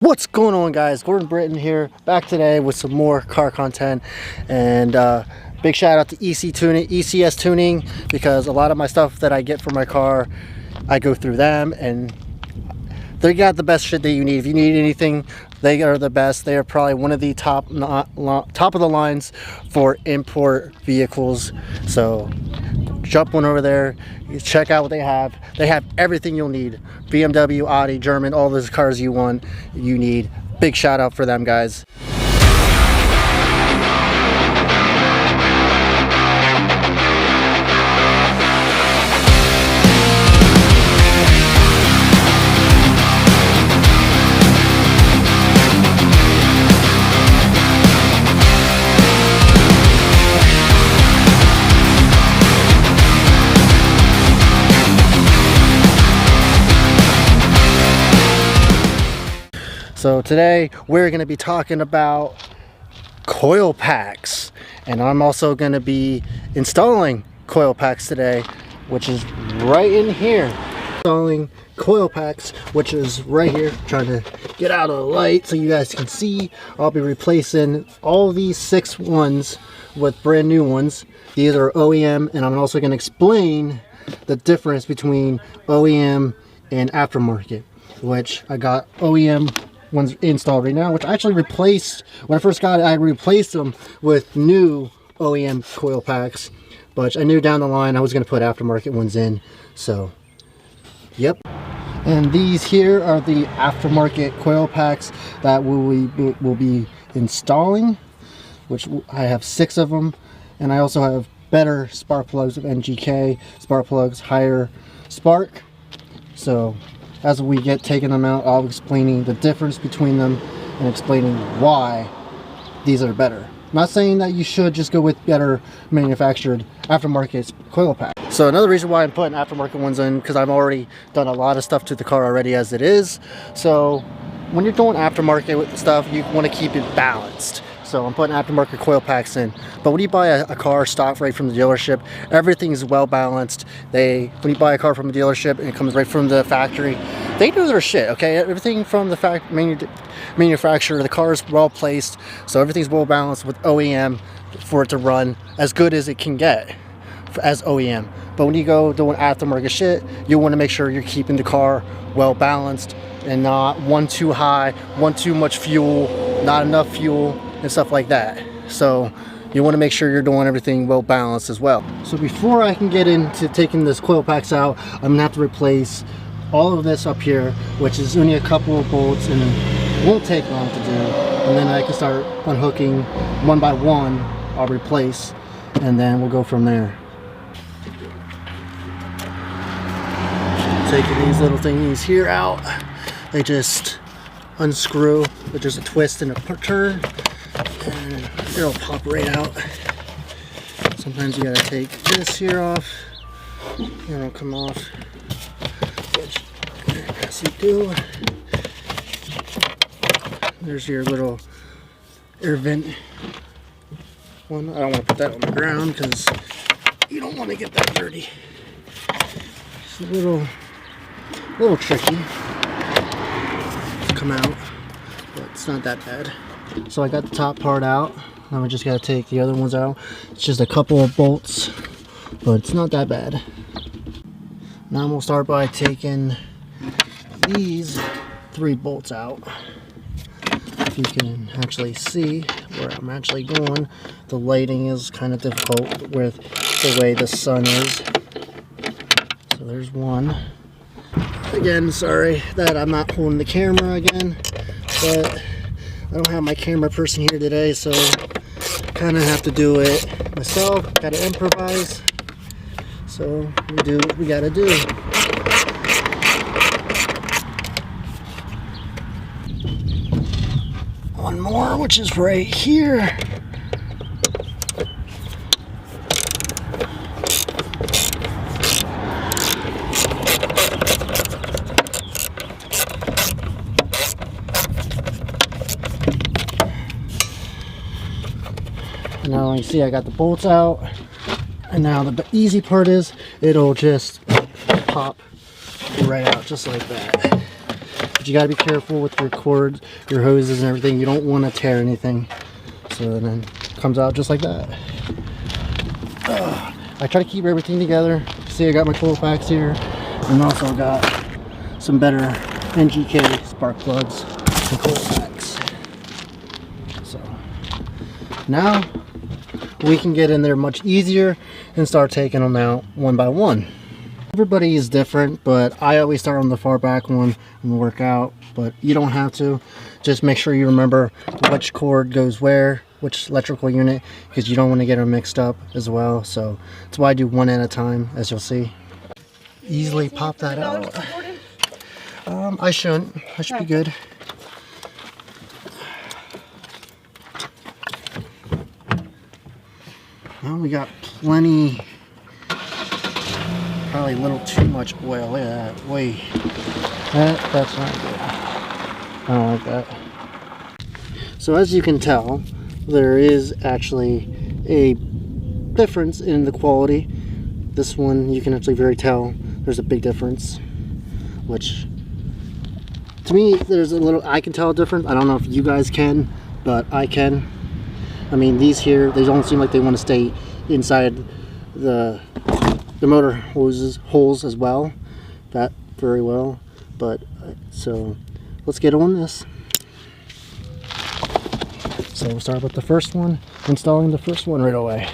What's going on, guys? Gordon Britton here, back today with some more car content. And big shout out to ECS Tuning, because a lot of my stuff that I get for my car, I go through them, and they got the best shit that you need. If you need anything, they are the best. They are probably one of the top of the lines for import vehicles. So jump on over there, check out what they have. They have everything you'll need: BMW, Audi, German, all those cars you want, you need. Big shout out for them, guys. So today we're going to be talking about coil packs, and I'm also going to be installing coil packs today, which is right in here. Installing coil packs, which is right here. Trying to get out of the light so you guys can see. I'll be replacing all these 6 ones with brand new ones. These are OEM, and I'm also going to explain the difference between OEM and aftermarket, which I got OEM ones installed right now, which I actually replaced. When I first got it, I replaced them with new OEM coil packs, but I knew down the line I was going to put aftermarket ones in. So yep. And these here are the aftermarket coil packs that we'll be installing, which I have 6 of them. And I also have better spark plugs of NGK spark plugs, higher spark. So as we get taking them out, I'll be explaining the difference between them and explaining why these are better. I'm not saying that you should just go with better manufactured aftermarket coil pack. So another reason why I'm putting aftermarket ones in, because I've already done a lot of stuff to the car already as it is. So when you're doing aftermarket stuff, you want to keep it balanced. So I'm putting aftermarket coil packs in. But when you buy a car stock right from the dealership, everything is well balanced. When you buy a car from a dealership and it comes right from the factory, they do their shit, okay? Everything from the manufacturer, the car is well placed, so everything's well balanced with OEM for it to run as good as it can get as OEM. But when you go doing aftermarket shit, you want to make sure you're keeping the car well balanced and not one too high, one too much fuel, not enough fuel, and stuff like that. So you want to make sure you're doing everything well balanced as well. So before I can get into taking this coil packs out, I'm gonna have to replace all of this up here, which is only a couple of bolts and it won't take long to do. And then I can start unhooking one by one. I'll replace, and then we'll go from there. Taking these little thingies here out, they just unscrew with just a twist and a turn, and it'll pop right out. Sometimes you gotta take this here off, and it'll come off, which as you do. There's your little air vent one. I don't want to put that on the ground because you don't want to get that dirty. It's a little tricky to come out, but it's not that bad. So I got the top part out. Now I just got to take the other ones out. It's just a couple of bolts, but it's not that bad. Now I'm going to start by taking these 3 bolts out. If you can actually see where I'm actually going, the lighting is kind of difficult with the way the sun is. So there's one. Again, sorry that I'm not holding the camera again, but I don't have my camera person here today, so kind of have to do it myself. Gotta improvise. So we do what we gotta do. One more, which is right here. Now you see I got the bolts out, and now the easy part is it'll just pop right out just like that. you got to be careful with your cords, your hoses and everything. You don't want to tear anything. So then it comes out just like that. I try to keep everything together. See, I got my coil packs here, and also got some better NGK spark plugs and coil packs. So now we can get in there much easier and start taking them out one by one. Everybody is different, but I always start on the far back one and work out, but you don't have to. Just make sure you remember which cord goes where, which electrical unit, because you don't want to get them mixed up as well. So that's why I do one at a time, as you'll see. Easily pop that out. I shouldn't. I should be good. Well, we got plenty. Probably a little too much oil. Look at that. Wait. That's not good. I don't like that. So as you can tell, there is actually a difference in the quality. This one, you can actually very tell there's a big difference, which to me, there's a little, I can tell a difference. I don't know if you guys can, but I can. I mean, these here, they don't seem like they want to stay inside the motor holes as well. That very well. But so let's get on this. So we'll start with the first one, installing the first one right away.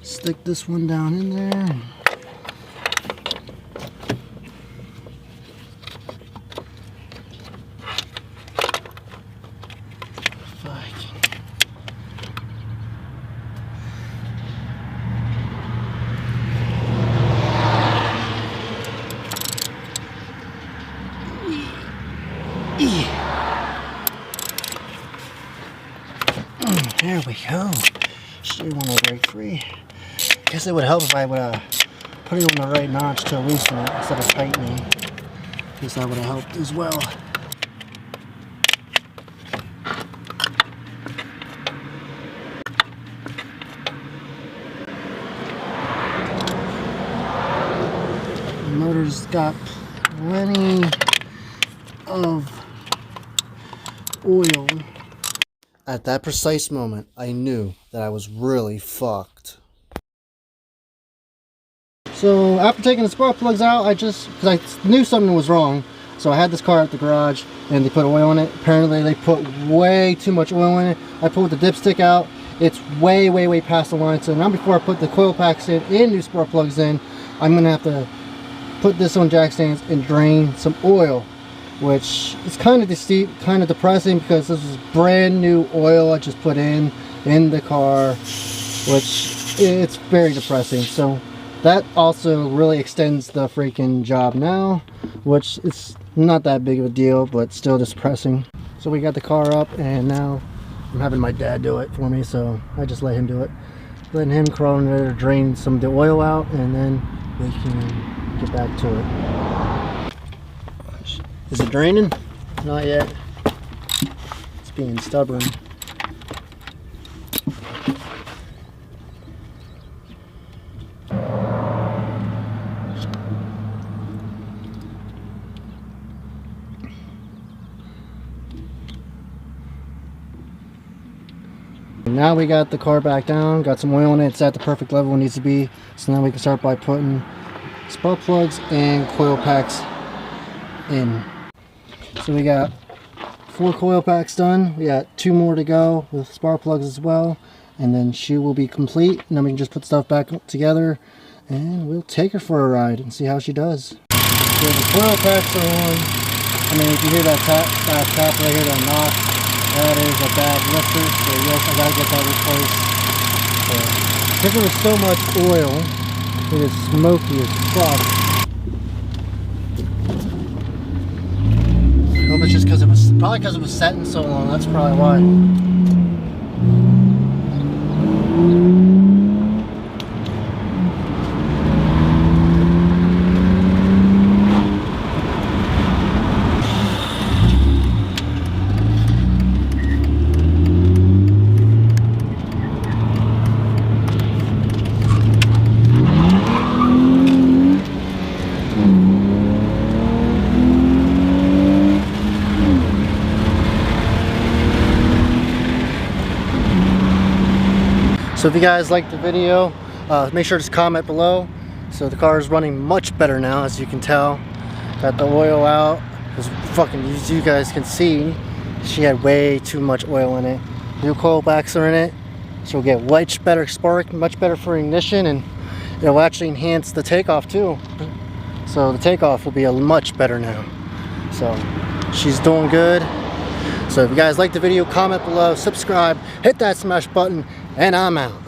Stick this one down in there. There we go. Should want to break free. Guess it would help if I would put it on the right notch to loosen it instead of tightening. Guess that would have helped as well. The motor's got plenty of oil. At that precise moment, I knew that I was really fucked. So after taking the spark plugs out, because I knew something was wrong. So I had this car at the garage and they put oil in it. Apparently they put way too much oil in it. I pulled the dipstick out. It's way past the line. So now before I put the coil packs in and new spark plugs in, I'm going to have to put this on jack stands and drain some oil, which is kind of depressing because this is brand new oil I just put in the car, which it's very depressing. So that also really extends the freaking job now, which it's not that big of a deal, but still depressing. So we got the car up and now I'm having my dad do it for me, so I just let him do it. Letting him crawl in there, drain some of the oil out, and then we can get back to it. Is it draining? Not yet. It's being stubborn. Now we got the car back down, got some oil in it, it's at the perfect level it needs to be. So now we can start by putting spark plugs and coil packs in. So we got 4 coil packs done. We got 2 more to go with spark plugs as well, and then she will be complete. And then we can just put stuff back together and we'll take her for a ride and see how she does. So the coil packs are on. I mean, if you hear that tap right here, that knock, that is a bad lifter, so yes, I gotta get that replaced. Because there was so much oil, it is smoky as fuck. I hope it's just because it was, probably because it was setting so long, that's probably why. So if you guys liked the video, make sure to comment below. So the car is running much better now, as you can tell. Got the oil out, because fucking, as you guys can see, she had way too much oil in it. New coil packs are in it, so we'll get much better spark, much better for ignition, and it'll actually enhance the takeoff too. So the takeoff will be much better now. So she's doing good. So if you guys like the video, comment below, subscribe, hit that smash button, and I'm out.